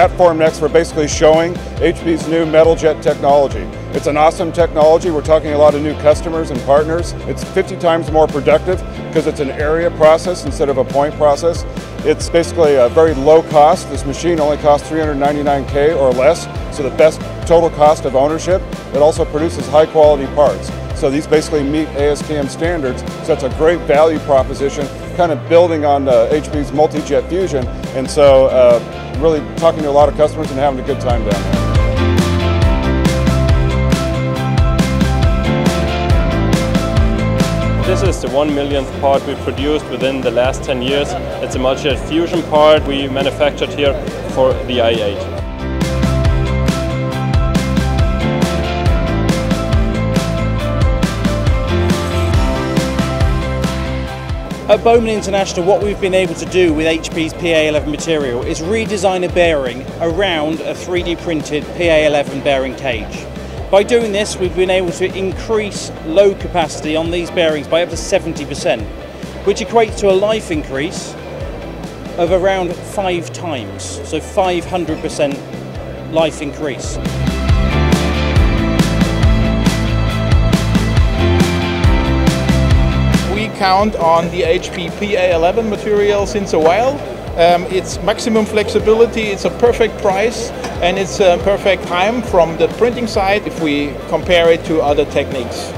at Formnext, we're basically showing HP's new metal jet technology. It's an awesome technology. We're talking to a lot of new customers and partners. It's 50 times more productive because it's an area process instead of a point process. It's basically a very low cost. This machine only costs $399K or less, so the best total cost of ownership. It also produces high quality parts. So these basically meet ASTM standards, so that's a great value proposition, kind of building on HP's multi-jet fusion, and so really talking to a lot of customers and having a good time down there. This is the 1 millionth part we produced within the last 10 years. It's a multi-jet fusion part we manufactured here for the i8. At Bowman International, what we've been able to do with HP's PA11 material is redesign a bearing around a 3D printed PA11 bearing cage. By doing this, we've been able to increase load capacity on these bearings by up to 70%, which equates to a life increase of around 5 times, so 500% life increase. We count on the HP PA11 material since a while. It's maximum flexibility, it's a perfect price, and it's a perfect time from the printing side if we compare it to other techniques.